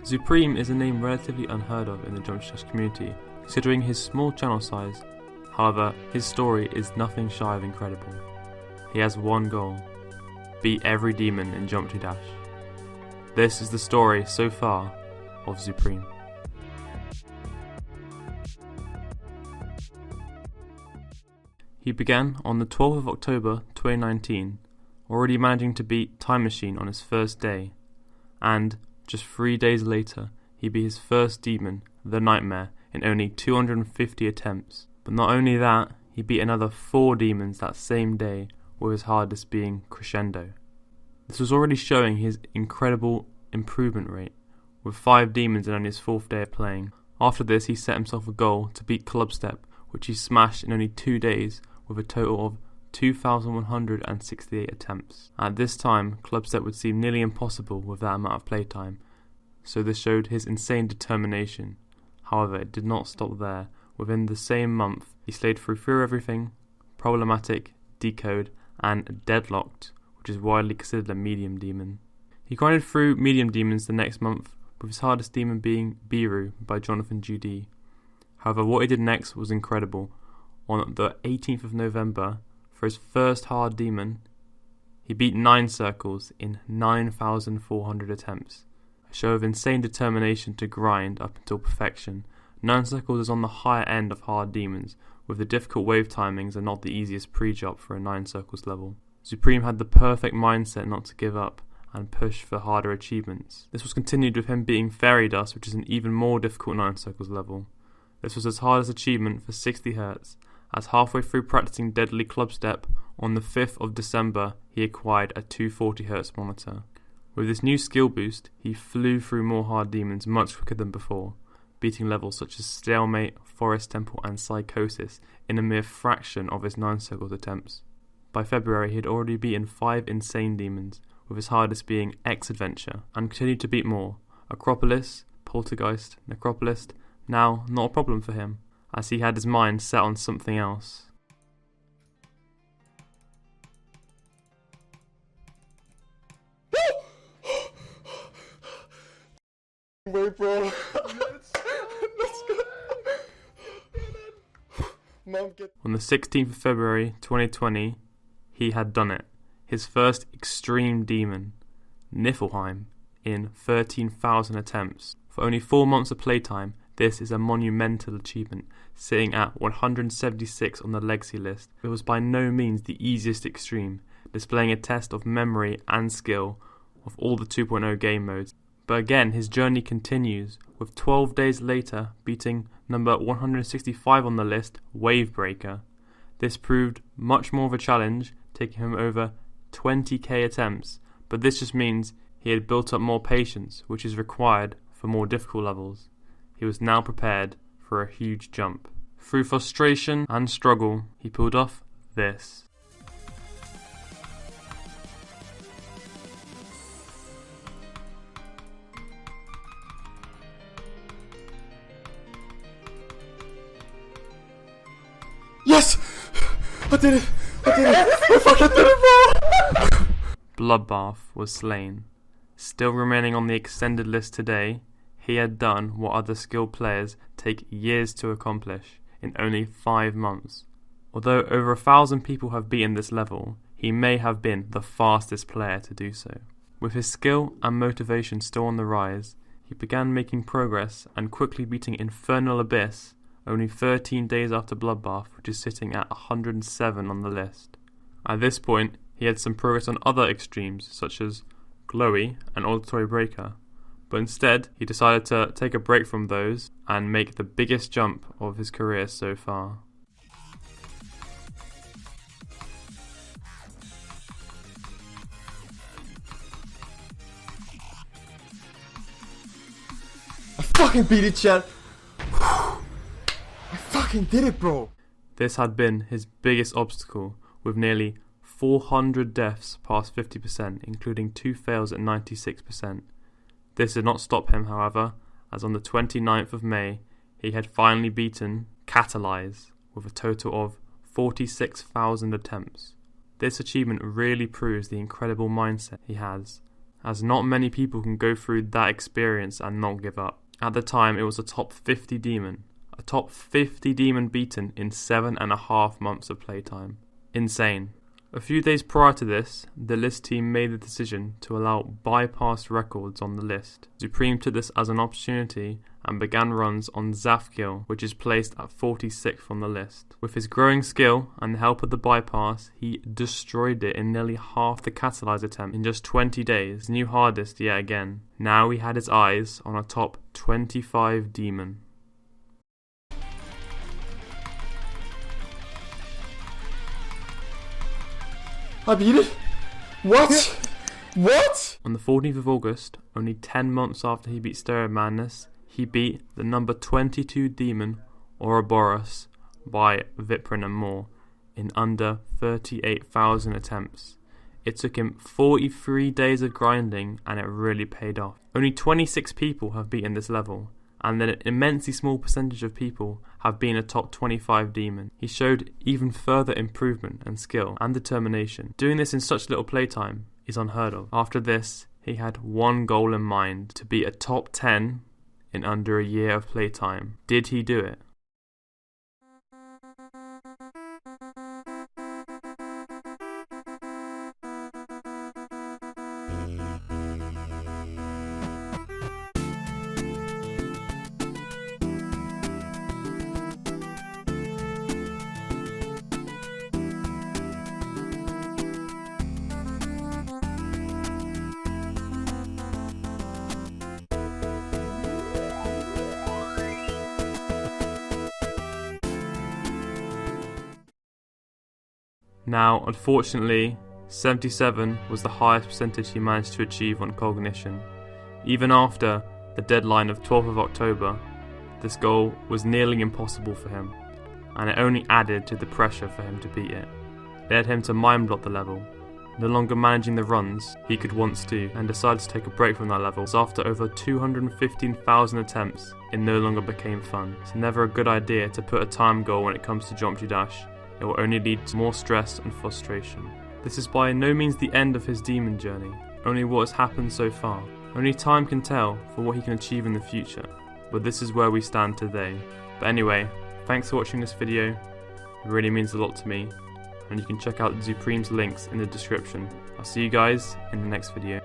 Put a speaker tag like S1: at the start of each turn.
S1: Zupreme is a name relatively unheard of in the jump chess community, considering his small channel size. However, his story is nothing shy of incredible. He has one goal: beat every demon in Jump to Dash. This is the story so far of Zupreme. He began on the 12th of October 2019, already managing to beat Time Machine on his first day, and just 3 days later he beat his first demon, the Nightmare, in only 250 attempts. But not only that, he beat another 4 demons that same day, with his hardest being Crescendo. This was already showing his incredible improvement rate, with 5 demons in only his 4th day of playing. After this, he set himself a goal to beat Clubstep, which he smashed in only 2 days with a total of 2,168 attempts. At this time, Clubstep would seem nearly impossible with that amount of playtime, so this showed his insane determination. However, it did not stop there. Within the same month, he slayed through Everything, Problematic, Decode, and Deadlocked, which is widely considered a medium demon. He grinded through medium demons the next month, with his hardest demon being Biru by Jonathan Judy. However, what he did next was incredible. On the 18th of November, for his first hard demon, he beat 9 circles in 9,400 attempts. A show of insane determination to grind up until perfection. 9 circles is on the higher end of hard demons, with the difficult wave timings and not the easiest pre-jump for a 9 circles level. Zupreme had the perfect mindset not to give up and push for harder achievements. This was continued with him beating Fairy Dust, which is an even more difficult 9 circles level. This was his hardest achievement for 60 Hz, as halfway through practicing Deadly Clubstep, on the 5th of December he acquired a 240 Hz monitor. With this new skill boost, he flew through more hard demons much quicker than before, beating levels such as Stalemate, Forest Temple and Psychosis in a mere fraction of his 9 circles attempts. By February he had already beaten 5 insane demons, with his hardest being X-Adventure, and continued to beat more. Acropolis, Poltergeist, Necropolist, now not a problem for him, as he had his mind set on something else.
S2: Wait, bro. Let's go. Mom,
S1: On the 16th of February 2020, he had done it. His first extreme demon, Niflheim, in 13,000 attempts. For only 4 months of playtime, this is a monumental achievement, sitting at 176 on the legacy list. It was by no means the easiest extreme, displaying a test of memory and skill of all the 2.0 game modes. But again, his journey continues, with 12 days later beating number 165 on the list, Wavebreaker. This proved much more of a challenge, taking him over 20k attempts, but this just means he had built up more patience, which is required for more difficult levels. He was now prepared for a huge jump. Through frustration and struggle, he pulled off this.
S2: yes! I did it! I fucking did it, bro!
S1: Bloodbath was slain. Still remaining on the extended list today, he had done what other skilled players take years to accomplish in only 5 months. Although over 1,000 people have beaten this level, he may have been the fastest player to do so. With his skill and motivation still on the rise, he began making progress and quickly beating Infernal Abyss only 13 days after Bloodbath, which is sitting at 107 on the list. At this point, he had some progress on other extremes such as Glowy and Auditory Breaker, but instead he decided to take a break from those and make the biggest jump of his career so far.
S2: I fucking beat it, chat. I fucking did it, bro.
S1: This had been his biggest obstacle, with nearly 400 deaths past 50%, including 2 fails at 96%. This did not stop him, however, as on the 29th of May, he had finally beaten Catalyze with a total of 46,000 attempts. This achievement really proves the incredible mindset he has as not many people can go through that experience and not give up. At the time, it was a top 50 demon. A top 50 demon beaten in 7.5 months of playtime. Insane. A few days prior to this, the list team made the decision to allow bypass records on the list. Zupreme took this as an opportunity and began runs on AzaFTW, which is placed at 46th on the list. With his growing skill and the help of the bypass, he destroyed it in nearly half the catalyze attempt in just 20 days, new hardest yet again. Now he had his eyes on a top 25 demon.
S2: I beat it? What? What?
S1: On the 14th of August, only 10 months after he beat Stereo Madness, he beat the number 22 demon, Auroborus, by Zupreme and more, in under 38,000 attempts. It took him 43 days of grinding and it really paid off. Only 26 people have beaten this level, and an immensely small percentage of people have been a top 25 demon. He showed even further improvement and skill and determination. Doing this in such little playtime is unheard of. After this, he had one goal in mind: to be a top 10 in under a year of playtime. Did he do it? Now, unfortunately, 77 was the highest percentage he managed to achieve on cognition. Even after the deadline of 12th of October, this goal was nearly impossible for him, and it only added to the pressure for him to beat it. It led him to mind block the level, no longer managing the runs he could once do, and decided to take a break from that level, as after over 215,000 attempts, it no longer became fun. It's never a good idea to put a time goal when it comes to Geometry Dash. It will only lead to more stress and frustration. This is by no means the end of his demon journey, only what has happened so far. Only time can tell for what he can achieve in the future, but this is where we stand today. But anyway, thanks for watching this video, it really means a lot to me, and you can check out Zupreme's links in the description. I'll see you guys in the next video.